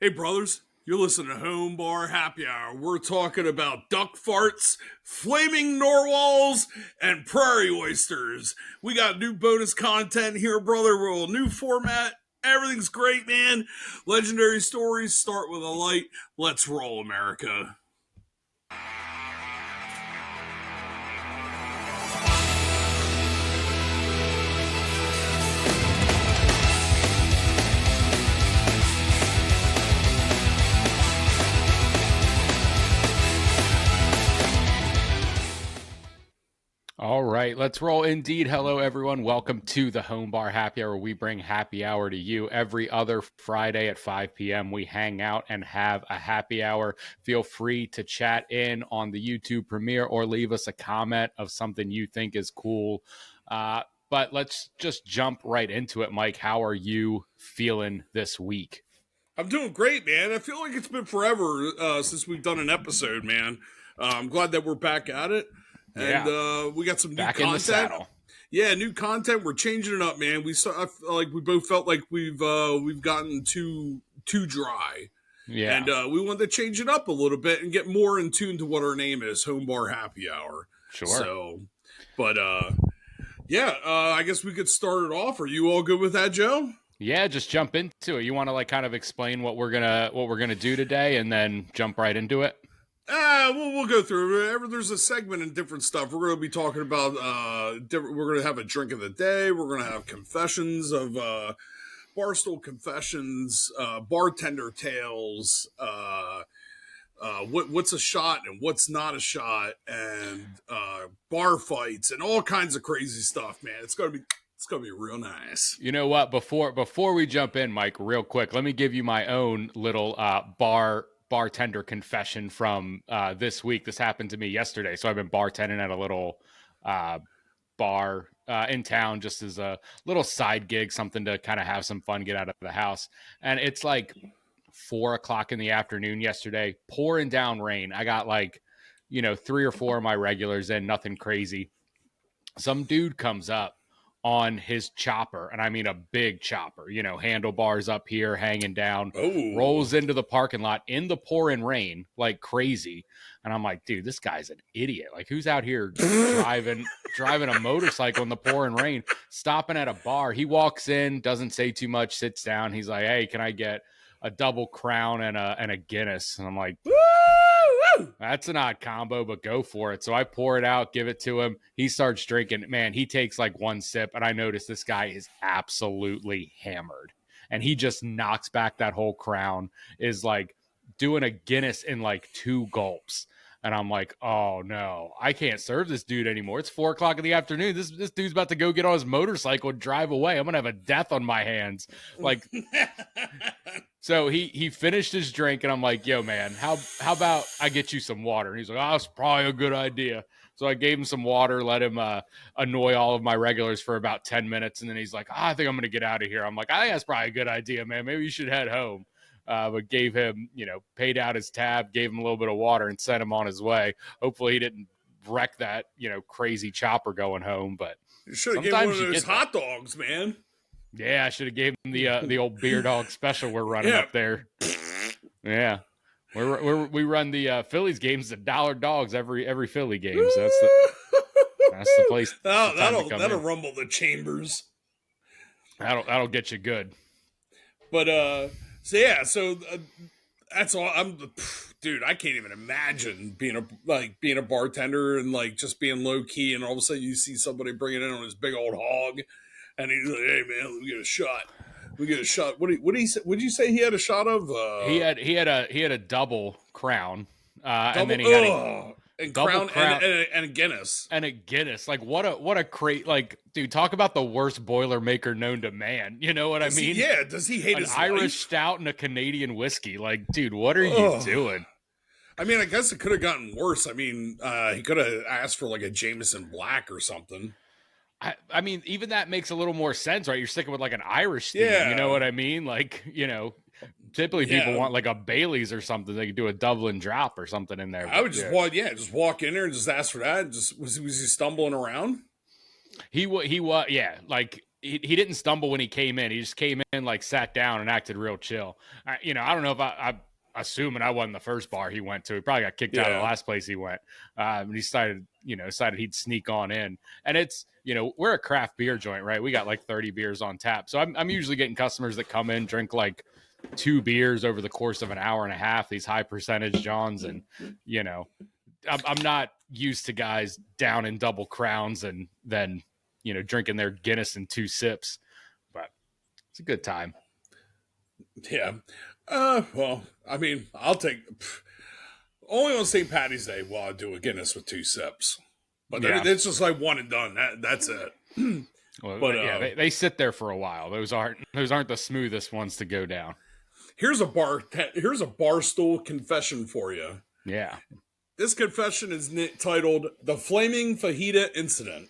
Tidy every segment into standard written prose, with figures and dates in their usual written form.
Hey, brothers, you're listening to Home Bar Happy Hour. We're talking about duck farts, flaming narwhals, and prairie oysters. We got new bonus content here, brother. We're a new format. Everything's great, man. Legendary stories start with a light. Let's roll, America. All right, let's roll indeed. Hello, everyone. Welcome to the Home Bar Happy Hour. We bring happy hour to you every other Friday at 5 p.m. We hang out and have a happy hour. Feel free to chat in on the YouTube premiere or leave us a comment of something you think is cool. But let's just jump right into it, Mike. How are you feeling this week? I'm doing great, man. I feel like it's been forever since we've done an episode, man. I'm glad that we're back at it. And we got some new back content. In the saddle. Yeah, new content. We're changing it up, man. We both felt like we've gotten too dry. Yeah. And we wanted to change it up a little bit and get more in tune to what our name is, Home Bar Happy Hour. Sure. So, but I guess we could start it off. Are you all good with that, Joe? Yeah, just jump into it. You want to kind of explain what we're gonna do today, and then jump right into it. We'll go through. There's a segment and different stuff. We're going to be talking about we're going to have a drink of the day. We're going to have confessions of barstool confessions, bartender tales, what's a shot and what's not a shot, and bar fights and all kinds of crazy stuff. Man, it's going to be real nice. You know what? Before we jump in, Mike, real quick, let me give you my own little bartender confession from this week. This happened to me yesterday. So I've been bartending at a little bar in town, just as a little side gig, something to kind of have some fun, get out of the house. And it's like 4:00 in the afternoon yesterday, pouring down rain. I got 3 or 4 of my regulars in, nothing crazy. Some dude comes up on his chopper, and I mean a big chopper, handlebars up here hanging down, rolls into the parking lot in the pouring rain like crazy. And I'm like, dude, this guy's an idiot. Like, who's out here driving a motorcycle in the pouring rain, stopping at a bar? He walks in, doesn't say too much, sits down. He's like, hey, can I get a double Crown and a Guinness? And I'm like, that's an odd combo, but go for it. So I pour it out, give it to him. He starts drinking. Man, he takes like one sip, and I notice this guy is absolutely hammered. And he just knocks back that whole Crown, is like doing a Guinness in like 2 gulps. And I'm like, oh no, I can't serve this dude anymore. It's 4:00 in the afternoon. This dude's about to go get on his motorcycle and drive away. I'm gonna have a death on my hands. Like, so he finished his drink, and I'm like, yo, man, how about I get you some water? And he's like, oh, that's probably a good idea. So I gave him some water, let him annoy all of my regulars for about 10 minutes, and then he's like, I think I'm gonna get out of here. I'm like, I think that's probably a good idea, man. Maybe you should head home. But gave him, paid out his tab, gave him a little bit of water, and sent him on his way. Hopefully he didn't wreck that, crazy chopper going home. But you should have given one of those hot dogs, man. Yeah, I should have gave him the old beer dog special we're running up there. Yeah, we run the Phillies games at $1 dogs every Philly game. So that's the place. That'll rumble the chambers. That'll get you good. But that's all. Dude, I can't even imagine being a bartender and like just being low key, and all of a sudden you see somebody bringing in on his big old hog, and he's like, "Hey man, let me get a shot. We get a shot." What did he say? What did you say he had a shot of? He had a double Crown, and then he had a Crown and a Guinness. And a Guinness. Like, what a crate. Like, dude, talk about the worst Boilermaker known to man. You know what I mean? Does he hate an his Irish life? Stout and a Canadian whiskey? Like, dude, what are you doing? I mean, I guess it could have gotten worse. I mean, he could have asked for like a Jameson Black or something. I mean, even that makes a little more sense, right? You're sticking with like an Irish theme. Yeah. You know what I mean? Like, typically people want like a Bailey's or something. They could do a Dublin drop or something in there. I would just walk in there and just ask for that. Was he stumbling around? He was, yeah. Like, he didn't stumble when he came in. He just came in, like, sat down and acted real chill. I don't know if I'm assuming I wasn't the first bar he went to. He probably got kicked out of the last place he went. And he decided he'd sneak on in. And it's, we're a craft beer joint, right? We got like 30 beers on tap. So I'm usually getting customers that come in, drink like 2 beers over the course of an hour and a half, these high percentage Johns. And, I'm not used to guys down in double crowns and then, drinking their Guinness in 2 sips, but it's a good time. Yeah. Well, I mean, I'll take only on St. Patty's Day will I do a Guinness with 2 sips, but it's just like one and done. That's it. Well, but they sit there for a while. Those aren't the smoothest ones to go down. Here's a barstool confession for you. Yeah. This confession is titled "The Flaming Fajita Incident."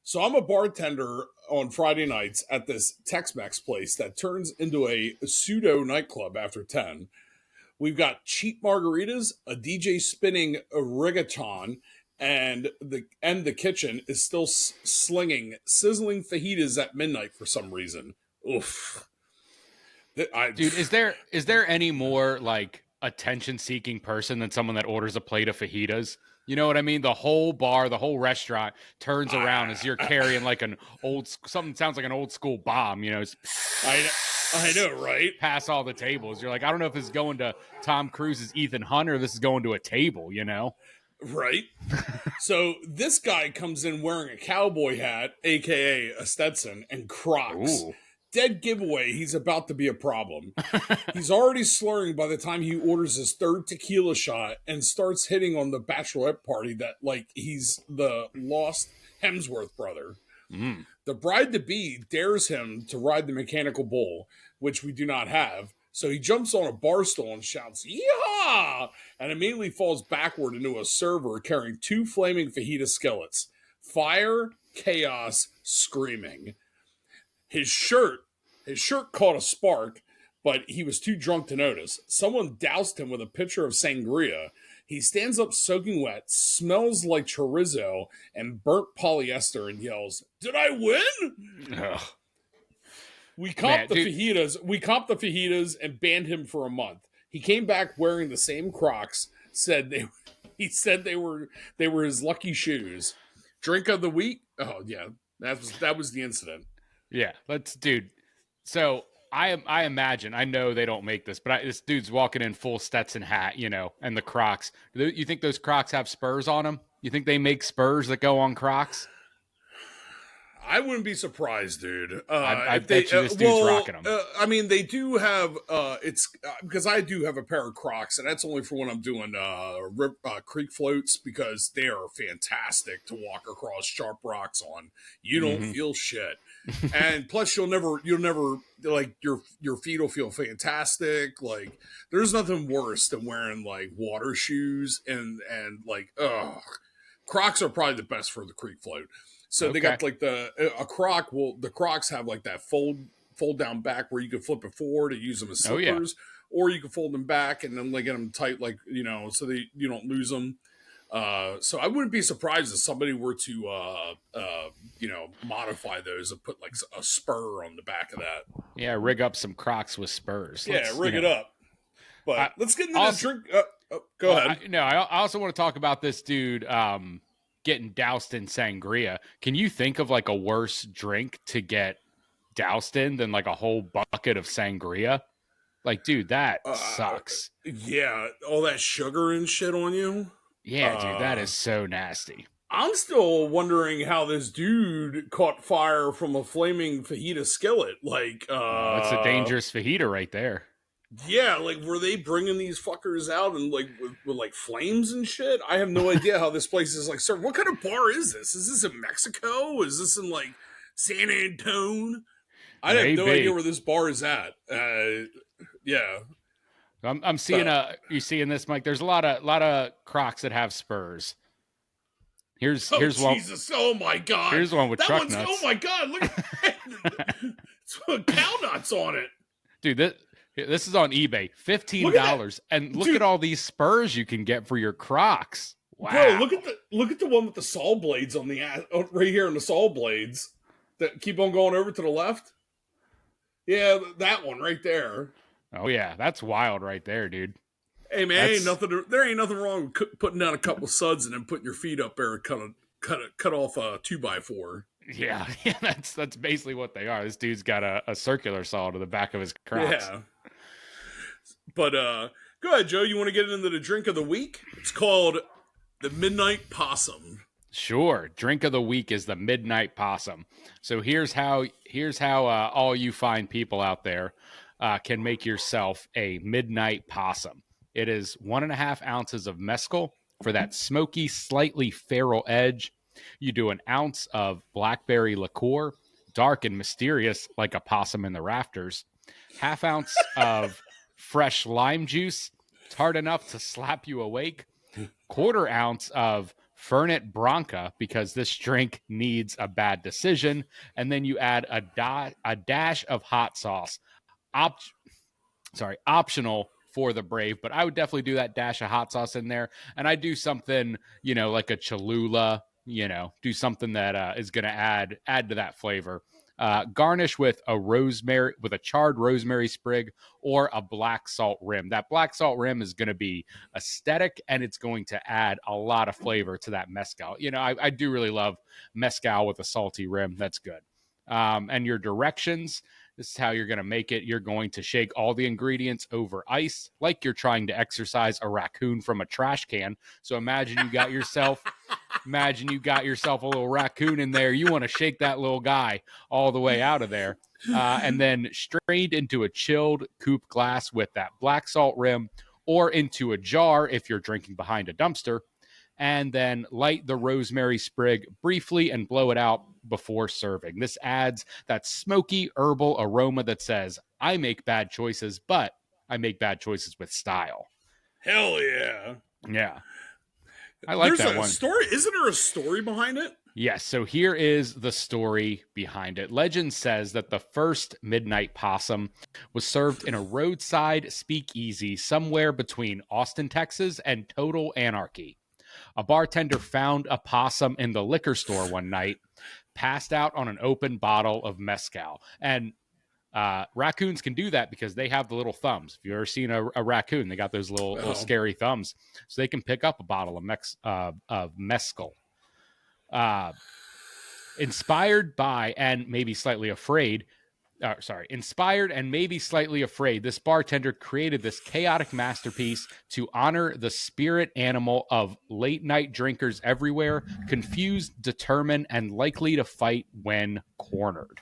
So I'm a bartender on Friday nights at this Tex-Mex place that turns into a pseudo nightclub after 10. We've got cheap margaritas, a DJ spinning a reggaeton, and the kitchen is still slinging sizzling fajitas at midnight for some reason. Oof. Dude, is there any more like attention-seeking person than someone that orders a plate of fajitas? You know what I mean? The whole bar, the whole restaurant turns around as you're carrying like something sounds like an old school bomb. I know, right? Pass all the tables. You're like, I don't know if this is going to Tom Cruise's Ethan Hunt or this is going to a table, Right. So this guy comes in wearing a cowboy hat, aka a Stetson, and Crocs. Ooh. Dead giveaway, he's about to be a problem. He's already slurring by the time he orders his 3rd tequila shot and starts hitting on the bachelorette party that like he's the lost Hemsworth brother. Mm. The bride-to-be dares him to ride the mechanical bull, which we do not have. So he jumps on a bar stool and shouts, "Yeehaw!" and immediately falls backward into a server carrying 2 flaming fajita skillets. Fire, chaos, screaming. His shirt caught a spark, but he was too drunk to notice. Someone doused him with a pitcher of sangria. He stands up soaking wet, smells like chorizo and burnt polyester, and yells, "Did I win?" Ugh. We comped the fajitas and banned him for a month. He came back wearing the same Crocs. He said they were his lucky shoes. Drink of the week? Oh yeah, that was the incident. Yeah, dude. So I imagine, I know they don't make this, but this dude's walking in full Stetson hat, and the Crocs. You think those Crocs have spurs on them? You think they make spurs that go on Crocs? I wouldn't be surprised, dude. I bet you this dude's rocking them. I mean, they do have. It's because I do have a pair of Crocs, and that's only for when I'm doing creek floats because they are fantastic to walk across sharp rocks on. You don't feel shit, and plus you'll never like your feet will feel fantastic. Like there's nothing worse than wearing like water shoes and like Crocs are probably the best for the creek float. So they got like the Crocs have like that fold down back where you can flip it forward to use them as slippers, or you can fold them back and then like get them tight, like so you don't lose them. So I wouldn't be surprised if somebody were to modify those and put like a spur on the back of that. Yeah, rig up some Crocs with spurs. Rig it up. But let's get into the drink. Go ahead. I also want to talk about this dude. Getting doused in sangria. Can you think of like a worse drink to get doused in than like a whole bucket of sangria? Like, dude, that sucks. Yeah, all that sugar and shit on you. Yeah, dude, that is so nasty. I'm still wondering how this dude caught fire from a flaming fajita skillet. Like, that's a dangerous fajita right there. Yeah, like, were they bringing these fuckers out and like with like flames and shit? I have no idea how this place is like served. What kind of bar is this? Is this in Mexico? Is this in like San Antone? I have no idea where this bar is at. Yeah, I'm seeing you seeing this, Mike? There's a lot of Crocs that have spurs. Here's one. Jesus! Oh my god! Here's one with that truck nuts. Oh my god! Look at that! It's cow nuts on it, dude. This is on eBay, $15, and look at all these spurs you can get for your Crocs. Wow, bro! Look at the one with the saw blades on the ass, right here on the saw blades. Keep on going over to the left. Yeah, that one right there. Oh yeah, that's wild right there, dude. Hey man, That's there ain't nothing wrong with putting down a couple suds and then putting your feet up there and cut off a 2x4. yeah, yeah. That's basically what they are. This dude's got a circular saw to the back of his Crocs. Yeah. But go ahead, Joe. You want to get into the drink of the week? It's called the Midnight Possum. Sure. Drink of the week is the Midnight Possum. So here's how all you fine people out there can make yourself a Midnight Possum. It is 1.5 ounces of mezcal for that smoky, slightly feral edge. You do an ounce of blackberry liqueur, dark and mysterious like a possum in the rafters. 1/2 ounce of fresh lime juice, tart enough to slap you awake. 1/4 ounce of Fernet Branca, because this drink needs a bad decision. And then you add a dash of hot sauce. Optional for the brave, but I would definitely do that dash of hot sauce in there. And I do something, like a Cholula, do something that is going to add to that flavor. Garnish with a charred rosemary sprig or a black salt rim. That black salt rim is going to be aesthetic and it's going to add a lot of flavor to that mezcal. I do really love mezcal with a salty rim. That's good. And your directions, this is how you're going to make it. You're going to shake all the ingredients over ice like you're trying to exorcise a raccoon from a trash can. So imagine you got yourself a little raccoon in there. You want to shake that little guy all the way out of there. And then strained into a chilled coupe glass with that black salt rim, or into a jar if you're drinking behind a dumpster. And then light the rosemary sprig briefly and blow it out before serving. This adds that smoky herbal aroma that says, I make bad choices, but I make bad choices with style. Hell yeah. Yeah. I like that one. Story. Isn't there a story behind it? Yes. So here is the story behind it. Legend says that the first Midnight Possum was served in a roadside speakeasy somewhere between Austin, Texas and Total Anarchy. A bartender found a possum in the liquor store one night, passed out on an open bottle of mezcal. And raccoons can do that because they have the little thumbs. If you've ever seen a raccoon, they got those little scary thumbs. So they can pick up a bottle of mezcal. Inspired and maybe slightly afraid, this bartender created this chaotic masterpiece to honor the spirit animal of late night drinkers everywhere, confused, determined, and likely to fight when cornered.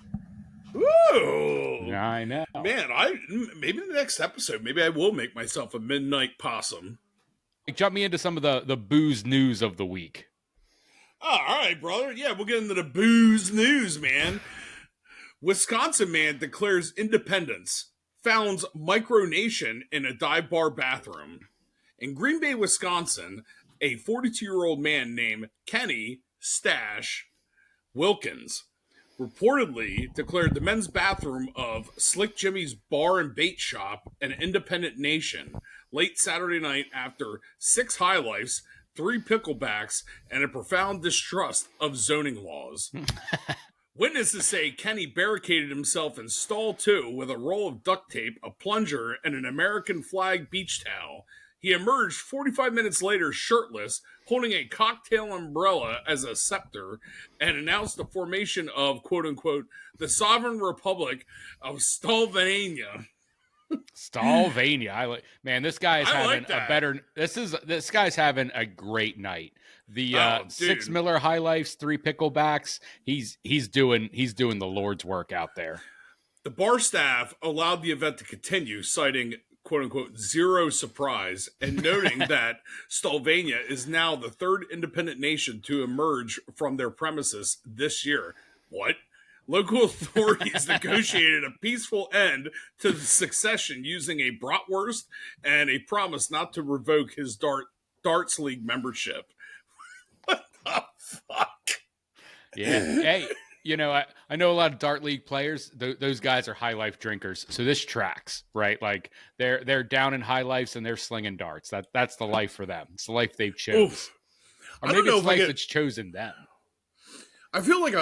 Ooh, I know, man. Maybe the next episode, maybe I will make myself a Midnight Possum. Jump me into some of the booze news of the week. Oh, all right, brother. Yeah, we'll get into the booze news, man. Wisconsin man declares independence, founds micronation in a dive bar bathroom. In Green Bay, Wisconsin, a 42-year-old man named Kenny Stash Wilkins reportedly declared the men's bathroom of Slick Jimmy's Bar and Bait Shop an independent nation late Saturday night after 6 high lifes, 3 picklebacks, and a profound distrust of zoning laws. Witnesses say Kenny barricaded himself in stall 2 with a roll of duct tape, a plunger, and an American flag beach towel. He emerged 45 minutes later shirtless, holding a cocktail umbrella as a scepter, and announced the formation of, quote-unquote, the Sovereign Republic of Stalvania. Stalvania. Man, this guy is having a better. This guy's having a great night. The 6 Miller High Lifes, 3 picklebacks. He's doing the Lord's work out there. The bar staff allowed the event to continue, citing quote-unquote zero surprise, and noting that Stalvania is now the 3rd independent nation to emerge from their premises this year. What? Local authorities negotiated a peaceful end to the succession using a bratwurst and a promise not to revoke his darts league membership. What the fuck? Yeah. Hey, I know a lot of dart league players. Those guys are high life drinkers, so this tracks, right? Like they're down in high lifes and they're slinging darts. That's the life for them. It's the life they've chosen, or maybe it's life that's chosen them. I feel like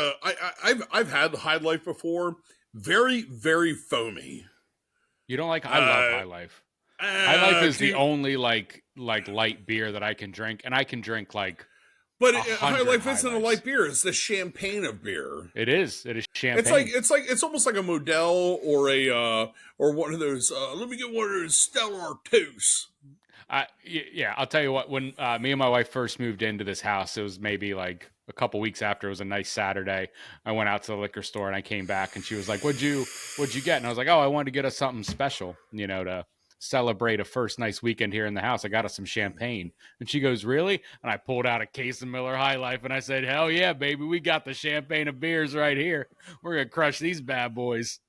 I've had High Life before. Very, very foamy. You don't like? I love High Life. High Life is the only like light beer that I can drink, and I can drink like But High 100 Life High isn't a Lifes. light beer; it's the champagne of beer. It is. It is It's champagne. it's almost like a Modelo or a or one of those. Let me get one of those Stella Artois. Yeah, I'll tell you what. When me and my wife first moved into this house, it was maybe like a couple weeks after. It was a nice Saturday. I went out to the liquor store and I came back, and she was like, what'd you get?" And I was like, "Oh, I wanted to get us something special, to celebrate a first nice weekend here in the house. I got us some champagne." And she goes, "Really?" And I pulled out a case of Miller High Life, and I said, "Hell yeah, baby, we got the champagne of beers right here. We're gonna crush these bad boys."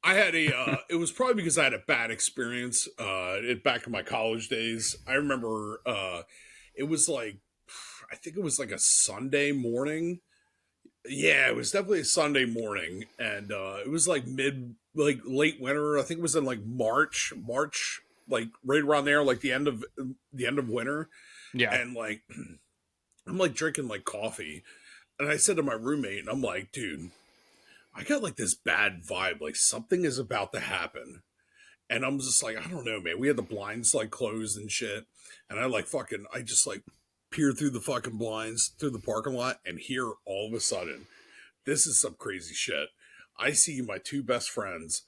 I had a. It was probably because I had a bad experience. Back in my college days, I remember. It was like, I think it was like a Sunday morning. Yeah, it was definitely a Sunday morning, and it was like like late winter. I think it was in like March, like right around there, like the end of winter, Yeah. and like I'm like drinking like coffee, and I said to my roommate, and I'm like, dude, I got like this bad vibe, like something is about to happen. And I'm just like, I don't know, man. We had the blinds like closed and shit. And I just like peer through the fucking blinds through the parking lot. And here, all of a sudden, this is some crazy shit. I see my two best friends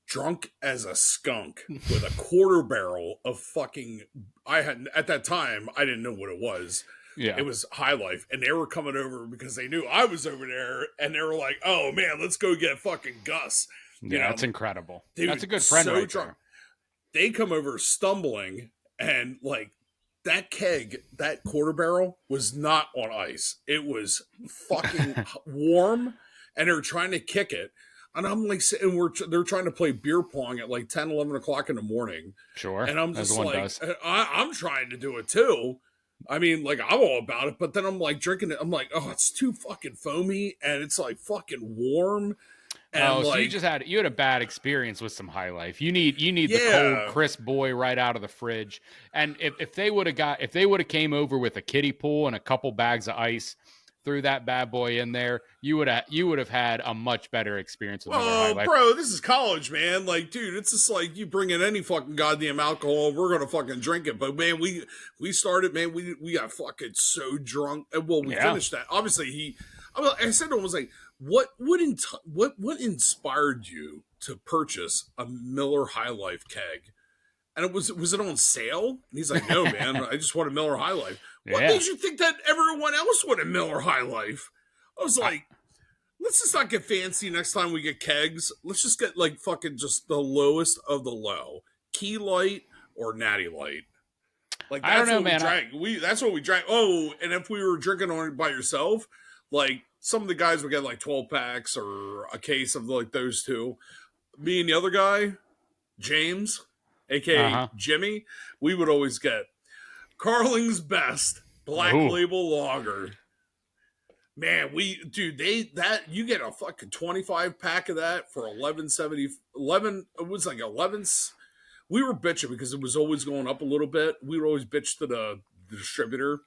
drunk as a skunk with a quarter barrel of fucking. I had, at that time, I didn't know what it was. Yeah. It was High Life, and they were coming over because they knew I was over there, and they were like, "Oh man, let's go get fucking Gus." Yeah, that's incredible. Dude, That's a good friend right drunk. there. They come over stumbling, and like that keg, that quarter barrel was not on ice. It was fucking warm, and they're trying to kick it. And I'm like, and they're trying to play beer pong at like 10, 11 o'clock in the morning. Sure. And I'm just like, does. I'm trying to do it too. I mean, like, I'm all about it, but then I'm like drinking it. I'm like, oh, it's too fucking foamy, and it's like fucking warm. And so you had a bad experience with some High Life. You need the cold, crisp boy right out of the fridge. And if they would have came over with a kiddie pool and a couple bags of ice, threw that bad boy in there, you would have had a much better experience with Miller High Life. Bro, this is college, man. Like, dude, it's just like you bring in any fucking goddamn alcohol, we're gonna fucking drink it. But man, we started, man. We got fucking so drunk. And well, we finished that. Obviously, I said to him, I was like, what inspired you to purchase a Miller High Life keg? And was it on sale? And he's like, no, man, I just want a Miller High Life. What made you think that everyone else wanted Miller High Life? I was like, let's just not get fancy next time we get kegs. Let's just get like fucking just the lowest of the low. Key Light or Natty Light. Like that's I don't know, what man. We drank. That's what we drank. Oh, and if we were drinking on it by yourself, like some of the guys would get like 12 packs or a case of like those two. Me and the other guy, James, aka Jimmy, we would always get Carling's Best Black Label Lager. Man, you get a fucking 25 pack of that for $11.70. It was like 11. We were bitching because it was always going up a little bit. We would always bitch to the distributor,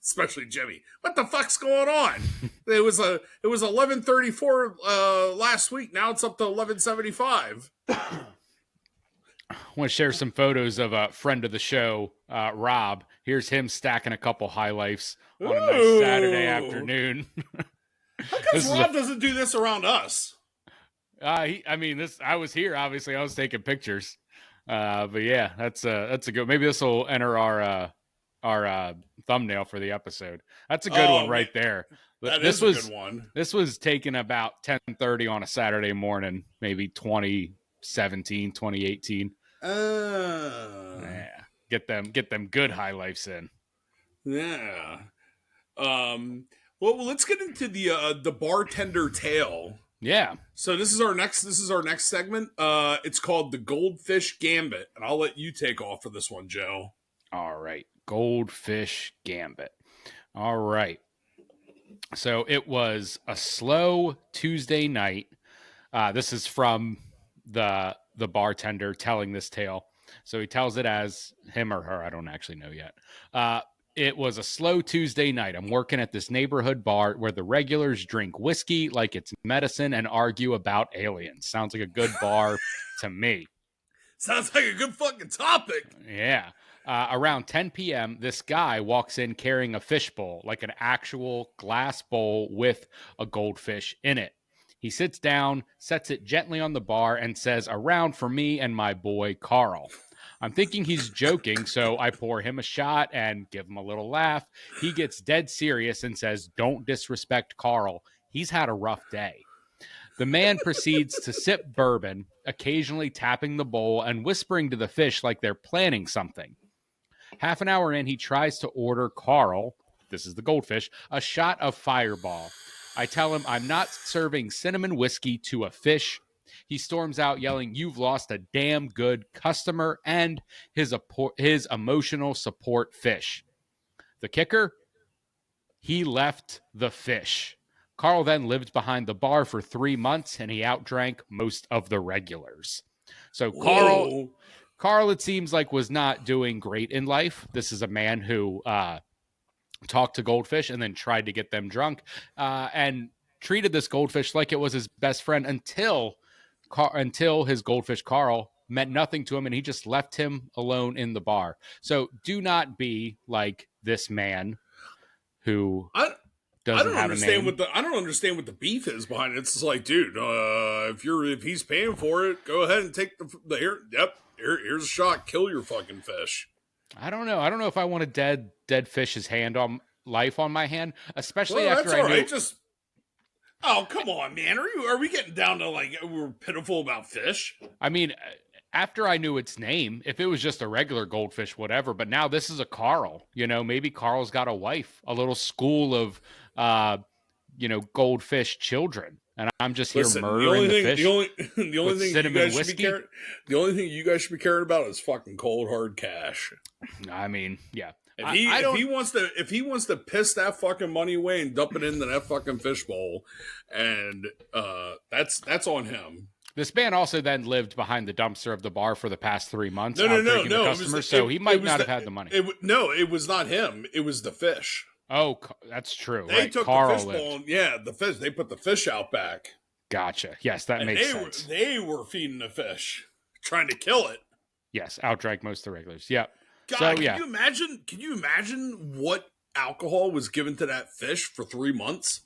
especially Jimmy. What the fuck's going on? It was 11.34 last week. Now it's up to 11.75. I want to share some photos of a friend of the show, Rob. Here's him stacking a couple High Lifes on a nice Saturday afternoon. How come Rob doesn't do this around us? I was here. Obviously, I was taking pictures. But yeah, that's a good. Maybe this will enter our thumbnail for the episode. That's a good one right there. This was a good one. This was taken about 10:30 on a Saturday morning, maybe 2017, 2018. Yeah. Get them good High Lifes in. Yeah. Well, let's get into the bartender tale. Yeah. So this is our next segment. It's called the Goldfish Gambit, and I'll let you take off for this one, Joe. All right. Goldfish Gambit. All right. So it was a slow Tuesday night. This is from the bartender telling this tale. So he tells it as him or her. I don't actually know yet. It was a slow Tuesday night. I'm working at this neighborhood bar where the regulars drink whiskey like it's medicine and argue about aliens. Sounds like a good bar to me. Sounds like a good fucking topic. Yeah. Around 10 p.m., this guy walks in carrying a fish bowl, like an actual glass bowl with a goldfish in it. He sits down, sets it gently on the bar, and says, "A round for me and my boy, Carl." I'm thinking he's joking, so I pour him a shot and give him a little laugh. He gets dead serious and says, "Don't disrespect Carl. He's had a rough day." The man proceeds to sip bourbon, occasionally tapping the bowl and whispering to the fish like they're planning something. Half an hour in, he tries to order Carl, this is the goldfish, a shot of Fireball. I tell him I'm not serving cinnamon whiskey to a fish. He storms out yelling, "You've lost a damn good customer," and his emotional support fish. The kicker? He left the fish. Carl then lived behind the bar for 3 months and he outdrank most of the regulars. So Whoa. Carl, it seems like, was not doing great in life. This is a man who talked to goldfish and then tried to get them drunk and treated this goldfish like it was his best friend until his goldfish Carl meant nothing to him and he just left him alone in the bar. So do not be like this man who doesn't have a name. I don't understand what the beef is behind it. It's just like, dude, if he's paying for it, go ahead and take the here. Yep, here's a shot. Kill your fucking fish. I don't know. I don't know if I want a dead fish's hand on life on my hand, especially Well, after that's I all knew. right. Just come on, man. Are we getting down to like we're pitiful about fish? I mean, after I knew its name, if it was just a regular goldfish, whatever. But now this is a Carl. You know, maybe Carl's got a wife, a little school of, goldfish children, and I'm just here murdering the fish. The only thing you guys should be caring about is fucking cold hard cash. I mean, yeah. If he wants to piss that fucking money away and dump it into that fucking fishbowl, and that's on him. This man also then lived behind the dumpster of the bar for the past 3 months. No. So he might not have had the money. It was not him. It was the fish. Oh, that's true. They took Carl the fishbowl. Yeah, the fish. They put the fish out back. Gotcha. Yes, that makes sense. They were feeding the fish, trying to kill it. Yes, outdrank most of the regulars. Yep. God, so, can you imagine? Can you imagine what alcohol was given to that fish for 3 months?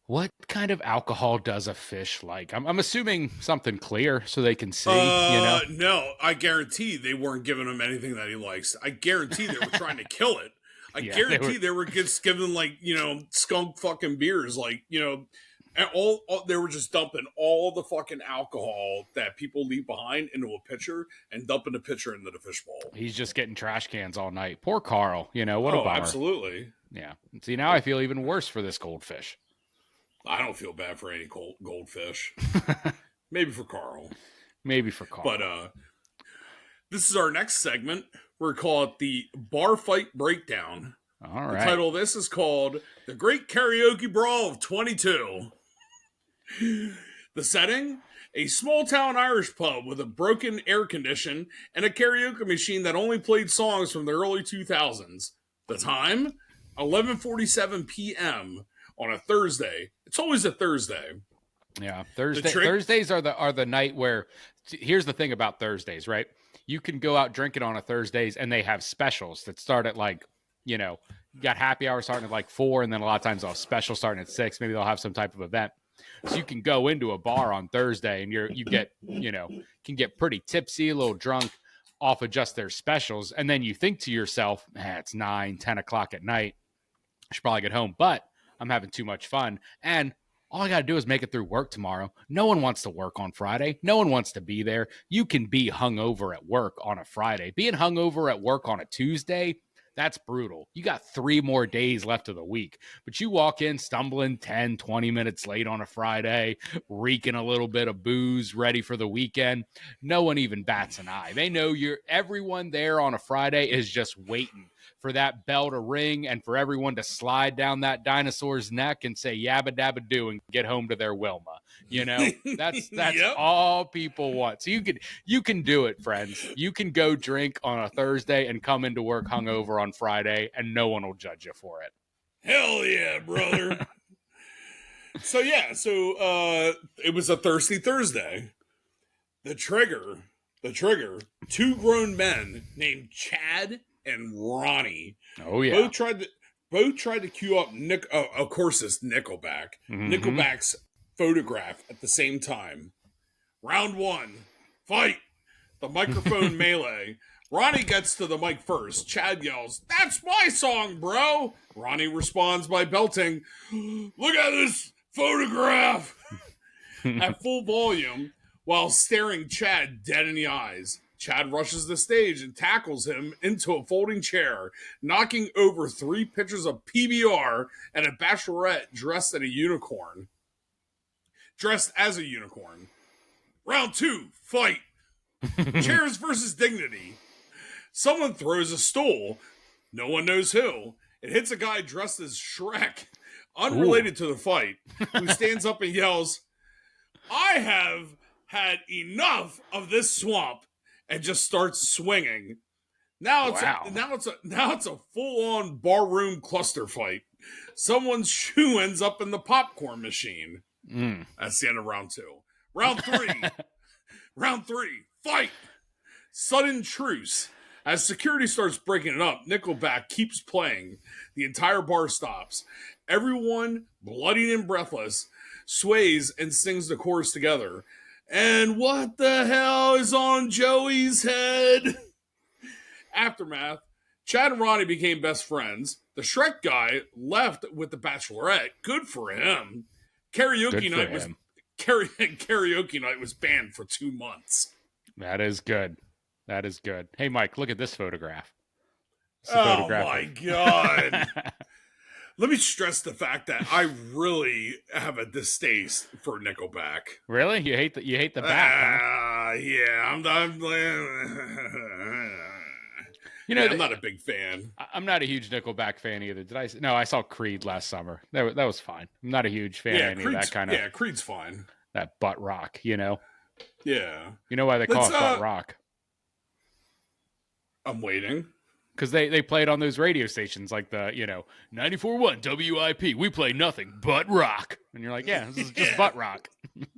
What kind of alcohol does a fish like? I'm assuming something clear so they can see, No, I guarantee they weren't giving him anything that he likes. I guarantee they were trying to kill it. I guarantee they were just giving, like, skunk fucking beers. Like, and all they were just dumping all the fucking alcohol that people leave behind into a pitcher and dumping the pitcher into the fishbowl. He's just getting trash cans all night. Poor Carl. What a bummer. Absolutely. Yeah. See, now I feel even worse for this goldfish. I don't feel bad for any goldfish. Maybe for Carl. But this is our next segment. We're called the Bar Fight Breakdown. All right. The title of this is called The Great Karaoke Brawl of 22. The setting? A small-town Irish pub with a broken air condition and a karaoke machine that only played songs from the early 2000s. The time? 11:47 p.m. on a Thursday. It's always a Thursday. Yeah, Thursdays are the night where. Here's the thing about Thursdays, right? You can go out drinking on a Thursdays, and they have specials that start at you got happy hour starting at like 4, and then a lot of times they'll have special starting at 6. Maybe they'll have some type of event. So you can go into a bar on Thursday, and you can get pretty tipsy, a little drunk off of just their specials, and then you think to yourself, it's 9, 10 o'clock at night. I should probably get home, but I'm having too much fun, and all I got to do is make it through work tomorrow. No one wants to work on Friday. No one wants to be there. You can be hungover at work on a Friday. Being hungover at work on a Tuesday, that's brutal. You got 3 more days left of the week, but you walk in stumbling 10, 20 minutes late on a Friday, reeking a little bit of booze, ready for the weekend. No one even bats an eye. They know everyone there on a Friday is just waiting for that bell to ring and for everyone to slide down that dinosaur's neck and say yabba dabba do and get home to their Wilma. You know, that's Yep. all people want. So you can do it, friends. You can go drink on a Thursday and come into work hungover on Friday, and no one will judge you for it. Hell yeah, brother. So it was a Thirsty Thursday. The trigger, two grown men named Chad and Ronnie. Oh yeah. Both tried to cue up of course it's Nickelback. Mm-hmm. Nickelback's photograph at the same time. Round one, fight. The microphone melee. Ronnie gets to the mic first. Chad yells, "That's my song, bro!" Ronnie responds by belting, "Look at this photograph!" at full volume while staring Chad dead in the eyes. Chad rushes the stage and tackles him into a folding chair, knocking over 3 pitchers of PBR and a bachelorette dressed as a unicorn. Round 2, fight. Chairs versus dignity. Someone throws a stool. No one knows who. It hits a guy dressed as Shrek, unrelated to the fight, who stands up and yells, "I have had enough of this swamp," and just starts swinging. Now it's a full-on barroom cluster fight. Someone's shoe ends up in the popcorn machine. That's the end of round 2. Round 3, fight. Sudden truce. As security starts breaking it up, Nickelback keeps playing. The entire bar stops. Everyone, bloodied and breathless, sways and sings the chorus together. And what the hell is on Joey's head? Aftermath. Chad and Ronnie became best friends. The Shrek guy left with the bachelorette. Good for him. Karaoke night was banned for 2 months. That is good. Hey, Mike, look at this photograph. My God. Let me stress the fact that I really have a distaste for Nickelback. Really? You hate the back, huh? Yeah, I'm not a big fan. I'm not a huge Nickelback fan either. No, I saw Creed last summer. That was fine. I'm not a huge fan of any of that kind of. Yeah, Creed's fine. That butt rock, you know. Yeah. You know why they call it butt rock? I'm waiting. Because they played on those radio stations like the 94.1 WIP. We play nothing but rock, and you're like, yeah, this is just butt rock.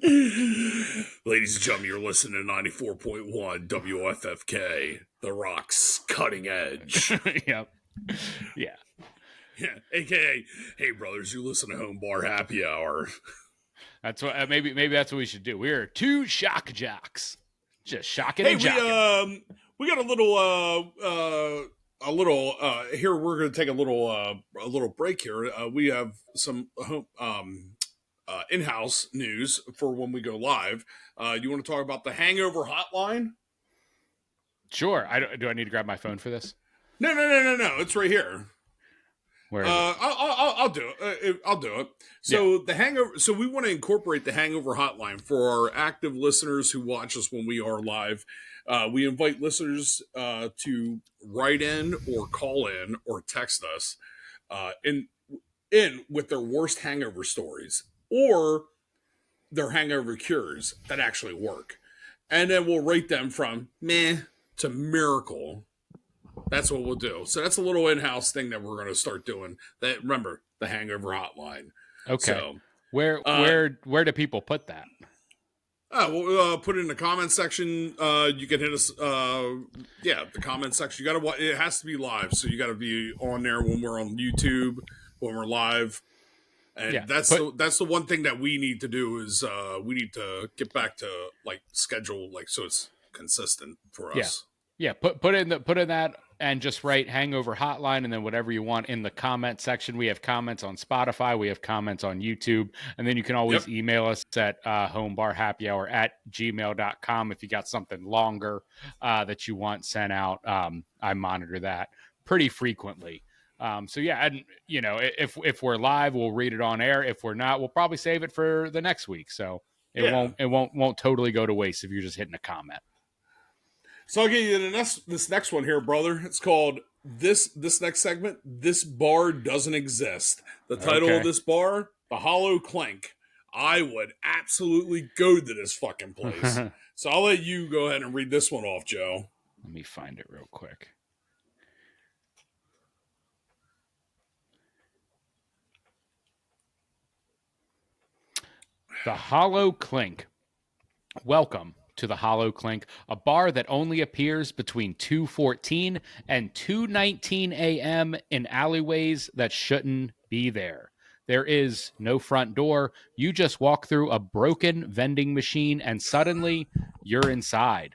Ladies and gentlemen, you're listening to 94.1 WFFK, the rock's cutting edge. Yep. Yeah. Yeah. AKA, hey brothers, you listen to Home Bar Happy Hour. That's what maybe that's what we should do. We're 2 shock jocks, just shocking and jocking. We got a little here. We're going to take a little break here. We have some in-house news for when we go live. You want to talk about the Hangover Hotline? Sure. Do I need to grab my phone for this? No. It's right here. Where is it? I'll do it. I'll do it. So the Hangover. So we want to incorporate the Hangover Hotline for our active listeners who watch us when we are live. We invite listeners to write in or call in or text us in with their worst hangover stories or their hangover cures that actually work. And then we'll rate them from meh to miracle. That's what we'll do. So that's a little in-house thing that we're going to start doing. That, remember, the Hangover Hotline. Okay. So, where do people put that? We'll put it in the comment section. You can hit us. The comment section. You got to. It has to be live, so you got to be on there when we're on YouTube, when we're live. And that's the one thing that we need to do is we need to get back to like schedule so it's consistent for us. Yeah. Put in that and just write Hangover Hotline and then whatever you want in the comment section. We have comments on Spotify. We have comments on YouTube. And then you can always email us at homebarhappyhour@gmail.com if you got something longer that you want sent out. I monitor that pretty frequently. And if we're live, we'll read it on air. If we're not, we'll probably save it for the next week. So it won't totally go to waste if you're just hitting a comment. So I'll give you this next one here, brother. It's called this next segment, this bar doesn't exist. The title of Okay. this bar, the Hollow Clink. I would absolutely go to this fucking place. Let So I'll let you go ahead and read this one off, Joe. me find it real quick. The Hollow Clink. Welcome to the Hollow Clink, a bar that only appears between 2:14 and 2:19 a.m. in alleyways that shouldn't be there. There is no front door. You just walk through a broken vending machine and suddenly you're inside.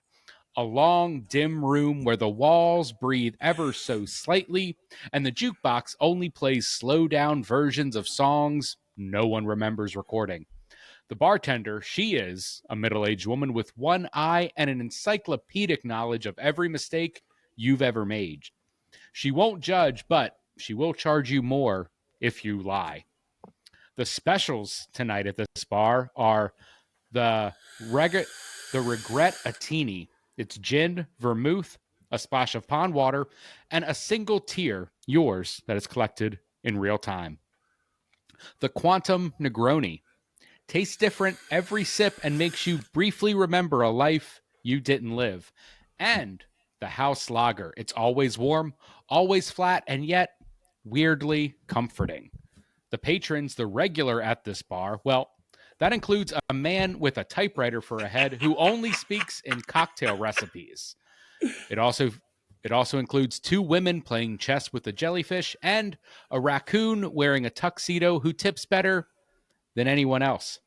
A long, dim room where the walls breathe ever so slightly and the jukebox only plays slow down versions of songs no one remembers recording. The bartender, she is a middle aged woman with one eye and an encyclopedic knowledge of every mistake you've ever made. She won't judge, but she will charge you more if you lie. The specials tonight at this bar are the the regret atini. It's gin, vermouth, a splash of pond water, and a single tear, yours, that is collected in real time. The quantum negroni. Tastes different every sip and makes you briefly remember a life you didn't live. And the house lager. It's always warm, always flat, and yet weirdly comforting. The patrons, the regular at this bar, well, that includes a man with a typewriter for a head who only speaks in cocktail recipes. It also it also includes two women playing chess with a jellyfish and a raccoon wearing a tuxedo who tips better than anyone else.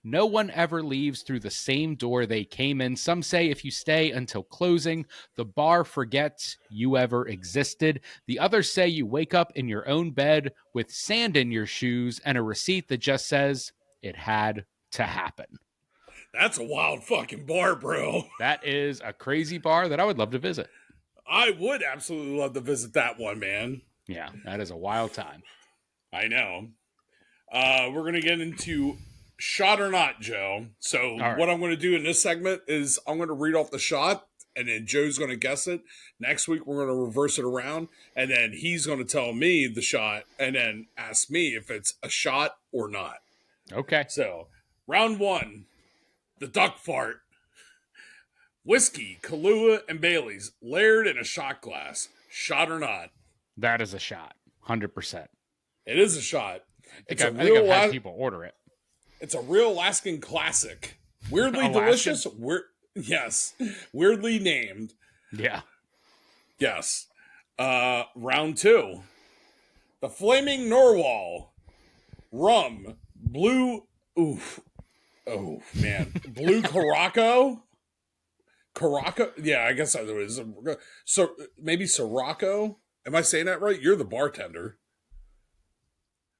No one ever leaves through the same door they came in. Some say if you stay until closing, the bar forgets you ever existed. The others say you wake up in your own bed with sand in your shoes and a receipt that just says it had to happen. That's a wild fucking bar, bro. That is a crazy bar that I would love to visit. I would absolutely love to visit that one, man. Yeah, that is a wild time. I know. We're going to get into shot or not, Joe. So right. What I'm going to do in this segment is I'm going to read off the shot, and then Joe's going to guess it. Next week, we're going to reverse it around, and then he's going to tell me the shot, and then ask me if it's a shot or not. Okay. So, round one, the duck fart. Whiskey, Kahlua, and Bailey's layered in a shot glass. Shot or not? That is a shot. 100%. It is a shot. I think I've had people order it. It's a real Alaskan classic. Weirdly Alaskan? delicious. Yes. Weirdly named. Yeah. Yes. Round two. The Flaming Narwhal. Rum. Blue. Oof. Oh, man. Blue Caraco. Caraco? Yeah, I guess there is. So maybe Sirocco? Am I saying that right? You're the bartender.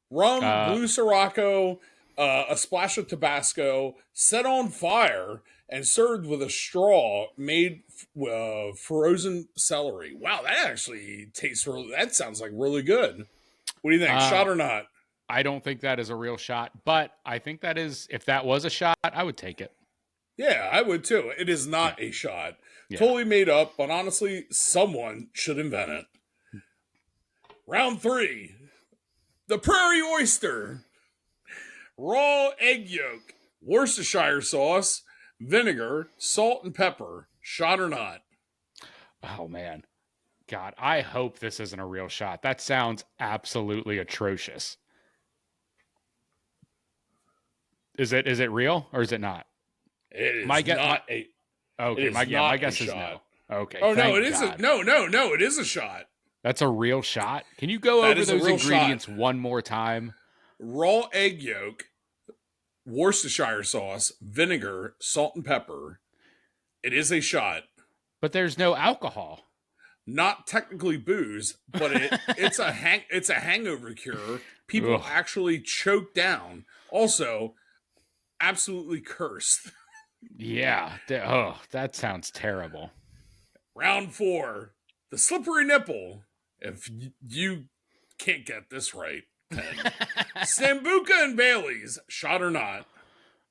Rum, blue Sirocco, a splash of Tabasco, set on fire, and served with a straw made frozen celery. Wow, that actually tastes really. That sounds like really good. What do you think? Shot or not? I don't think that is a real shot, but I think that is. If that was a shot, I would take it. Yeah, I would too. It is not a shot. Yeah. Totally made up, but honestly, someone should invent it. Round three. The Prairie Oyster. Raw egg yolk, Worcestershire sauce, vinegar, salt, and pepper. Shot or not? Oh, man. God, I hope this isn't a real shot. That sounds absolutely atrocious. Is it real or is it not? It is my guess is no. Okay. Oh, no, it isn't. No, it is a shot. That's a real shot. Can you go over those ingredients one more time? Raw egg yolk, Worcestershire sauce, vinegar, salt, and pepper. It is a shot. But there's no alcohol. Not technically booze, but it's a hangover cure. People actually choke down. Also, absolutely cursed. Yeah. That sounds terrible. Round four. The slippery nipple. If you can't get this right, Sambuca and Bailey's, shot or not?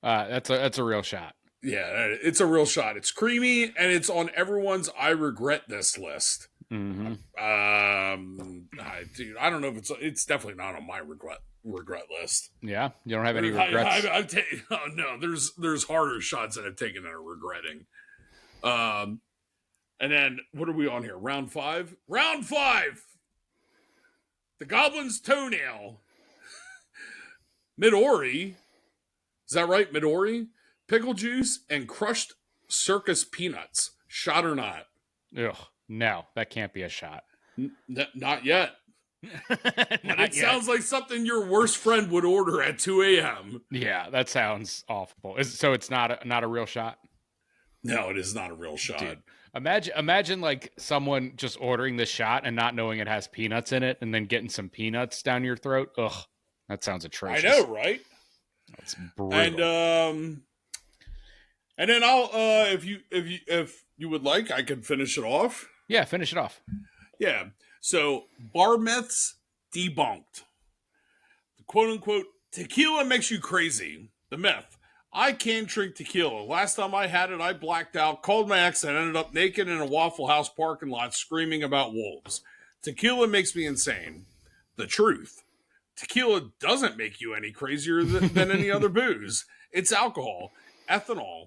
That's a real shot. Yeah, it's a real shot. It's creamy and it's on everyone's I regret this list. Mm-hmm. Dude, I don't know if it's definitely not on my regret list. Yeah, you don't have any regrets. Oh no, there's harder shots that I've taken that are regretting. And then what are we on here? Round 5. Round 5. The Goblin's Toenail. Midori. Is that right? Midori, pickle juice, and crushed circus peanuts. Shot or not? Ugh, no, that can't be a shot. Not yet. But it yet. sounds like something your worst friend would order at 2 a.m. Yeah, that sounds awful. So it's not a real shot? No, it is not a real shot. Dude, imagine like someone just ordering the shot and not knowing it has peanuts in it and then getting some peanuts down your throat. Ugh, that sounds atrocious. I know, right? That's brutal. And then I'll if you would like, I can finish it off. Yeah, finish it off. Yeah. So bar myths debunked. The quote unquote tequila makes you crazy. The myth. I can't drink tequila. Last time I had it, I blacked out, called my ex, and ended up naked in a Waffle House parking lot screaming about wolves. Tequila makes me insane. The truth. Tequila doesn't make you any crazier than any other booze. It's alcohol, ethanol.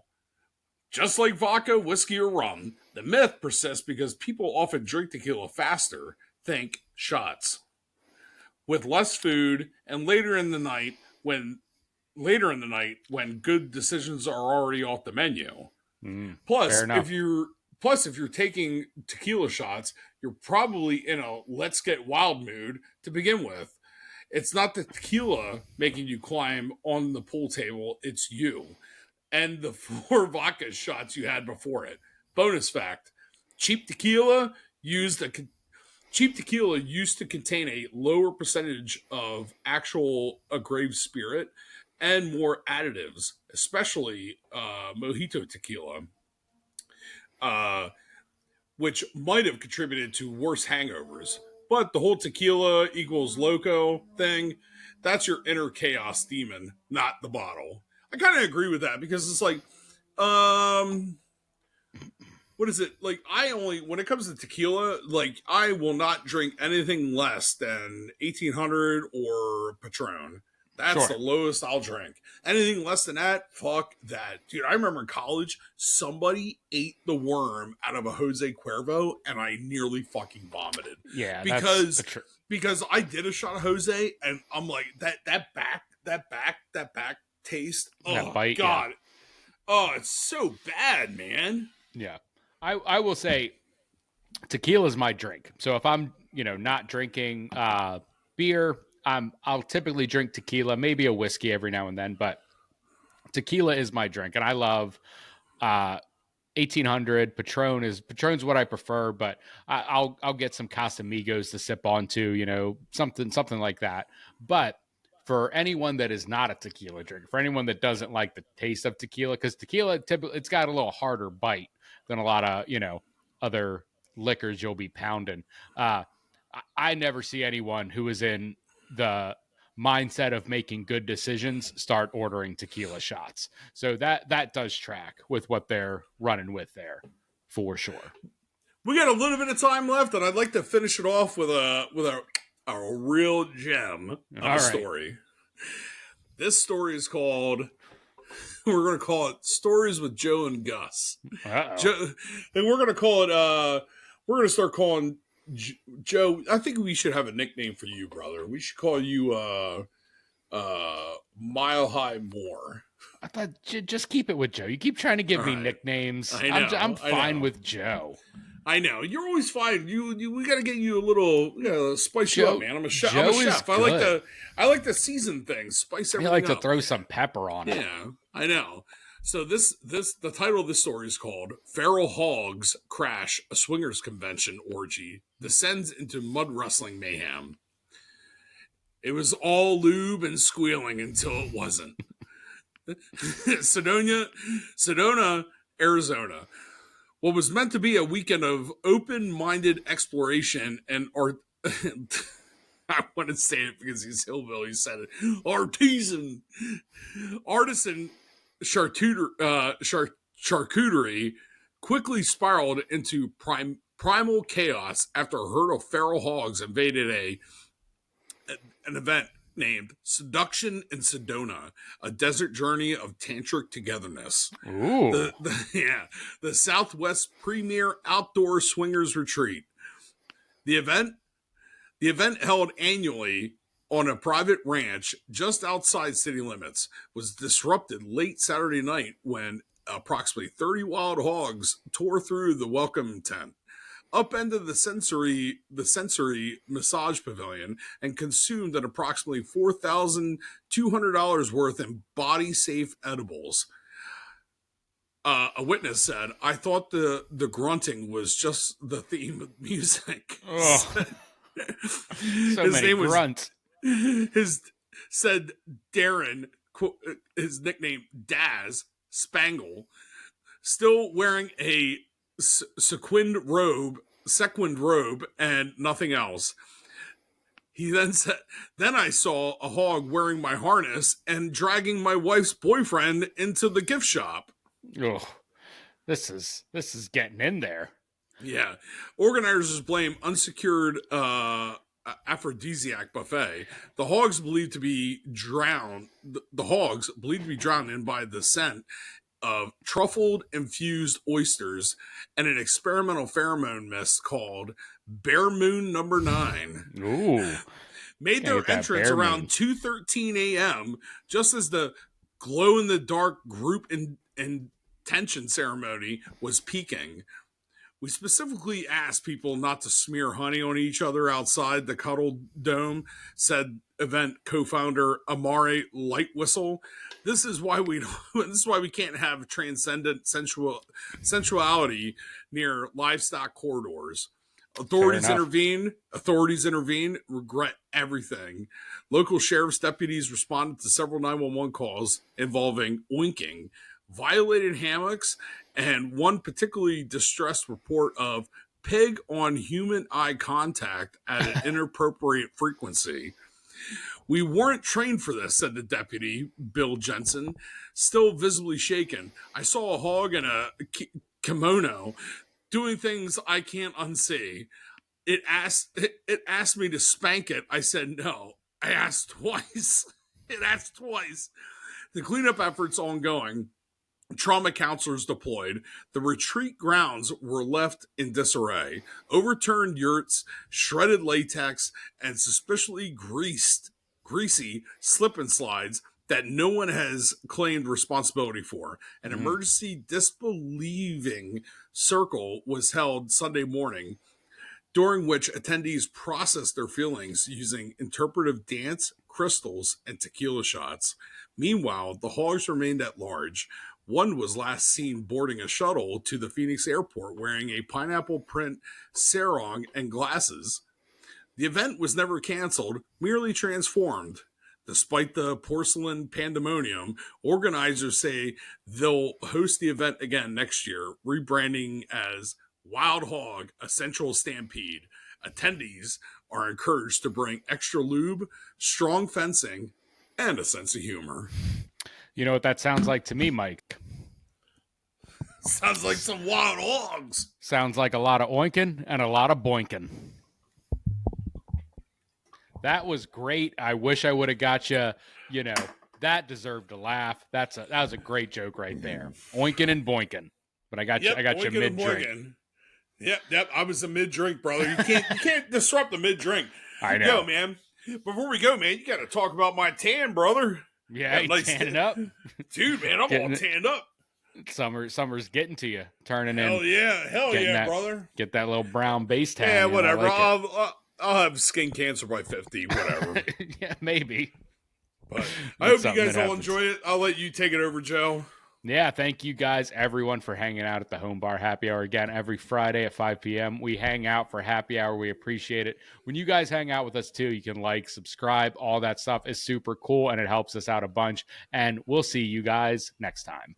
Just like vodka, whiskey, or rum, the myth persists because people often drink tequila faster, think shots, with less food, and later in the night when good decisions are already off the menu. Plus, if you're taking tequila shots, you're probably in a let's get wild mood to begin with. It's not the tequila making you climb on the pool table, it's you. And the 4 vodka shots you had before it. Bonus fact, cheap tequila used to contain a lower percentage of actual agave spirit and more additives, especially mojito tequila, which might have contributed to worse hangovers. But the whole tequila equals loco thing, that's your inner chaos demon, not the bottle. I kind of agree with that because it's like, what is it? Like, when it comes to tequila, like, I will not drink anything less than 1800 or Patron. That's the lowest I'll drink. Anything less than that, fuck that. Dude, I remember in college, somebody ate the worm out of a Jose Cuervo, and I nearly fucking vomited. Yeah, because I did a shot of Jose, and I'm like, that back taste. Oh, bite, God. Yeah. Oh, it's so bad, man. Yeah. I will say tequila is my drink. So if I'm, not drinking beer, I'll typically drink tequila, maybe a whiskey every now and then, but tequila is my drink. And I love 1800. Patron's what I prefer, but I'll get some Casamigos to sip onto, something like that. But for anyone that is not a tequila drinker, for anyone that doesn't like the taste of tequila, because tequila, it's got a little harder bite than a lot of, other liquors you'll be pounding. I never see anyone who is in the mindset of making good decisions start ordering tequila shots. So that does track with what they're running with there, for sure. We got a little bit of time left, and I'd like to finish it off with a real gem of a story. This story is called, we're going to call it Stories with Joe and Gus. Joe, and we're going to call it, we're going to start calling Joe. I think we should have a nickname for you, brother. We should call you Mile High Moore. I thought just keep it with Joe. You keep trying to give me nicknames. I'm fine with Joe. I know. You're always fine. We got to get you a little, spice you up, man. I'm a chef. I like to season things, spice everything up. I like to throw some pepper on it. Yeah, I know. So the title of this story is called Feral Hogs Crash a Swingers Convention Orgy Descends into Mud Wrestling Mayhem. It was all lube and squealing until it wasn't. Sedona, Arizona. What was meant to be a weekend of open-minded exploration and art. I want to say it because he's hillbilly said it. Artisan charcuterie quickly spiraled into primal chaos after a herd of feral hogs invaded an event named Seduction in Sedona, a desert journey of tantric togetherness. Ooh. The Southwest premier outdoor swingers retreat. The event held annually on a private ranch just outside city limits was disrupted late Saturday night when approximately 30 wild hogs tore through the welcome tent, upended the sensory massage pavilion, and consumed an approximately $4,200 worth in body safe edibles. A witness said, "I thought the grunting was just the theme of music." Oh. So His many name grunts. Said Darren, his nickname Daz Spangle, still wearing a sequined robe and nothing else. He then said, "Then I saw a hog wearing my harness and dragging my wife's boyfriend into the gift shop." Oh, this is getting in there. Yeah. Organizers blame unsecured aphrodisiac buffet. The hogs believed to be drowned in by the scent of truffled infused oysters and an experimental pheromone mist called Bear Moon Number 9. Ooh. Made their entrance around 2:13 a.m. just as the glow in the dark group intention ceremony was peaking. We specifically asked people not to smear honey on each other outside the Cuddle Dome, said event co-founder Amare Lightwhistle. This is why we can't have transcendent sensuality near livestock corridors. Authorities intervene. Regret everything. Local sheriff's deputies responded to several 911 calls involving oinking, violated hammocks, and one particularly distressed report of pig on human eye contact at an inappropriate frequency. "We weren't trained for this," said the deputy, Bill Jensen, still visibly shaken. "I saw a hog in a kimono doing things I can't unsee. It asked me to spank it. I said no. I asked twice. It asked twice." The cleanup efforts ongoing. Trauma counselors deployed. The retreat grounds were left in disarray. Overturned yurts, shredded latex, and suspiciously greasy slip and slides that no one has claimed responsibility for. An emergency disbelieving circle was held Sunday morning, during which attendees processed their feelings using interpretive dance, crystals, and tequila shots. Meanwhile, the hogs remained at large. One was last seen boarding a shuttle to the Phoenix airport wearing a pineapple print sarong and glasses. The event was never canceled, merely transformed. Despite the porcelain pandemonium, organizers say they'll host the event again next year, rebranding as Wild Hog, a Central Stampede. Attendees are encouraged to bring extra lube, strong fencing, and a sense of humor. You know what that sounds like to me, Mike? Sounds like some wild hogs. Sounds like a lot of oinking and a lot of boinking. That was great. I wish I would have got you. You know, that deserved a laugh. That was a great joke right there. Oinking and boinking. But I got you mid drink. Yep. I was a mid drink, brother. You can't disrupt the mid drink. I know. Yo, man. Before we go, man, you got to talk about my tan, brother. Yeah, nice tanning up, dude. Man, I'm all tanned up. Summer's getting to you, turning in. Hell yeah, brother. Get that little brown base tan. Yeah, whatever. I'll have skin cancer by 50, whatever. Yeah, maybe. But I hope you guys all enjoy it. I'll let you take it over, Joe. Yeah, thank you guys, everyone, for hanging out at the Home Bar Happy Hour again every Friday at 5 p.m. We hang out for happy hour. We appreciate it. When you guys hang out with us, too, you can like, subscribe. All that stuff is super cool, and it helps us out a bunch. And we'll see you guys next time.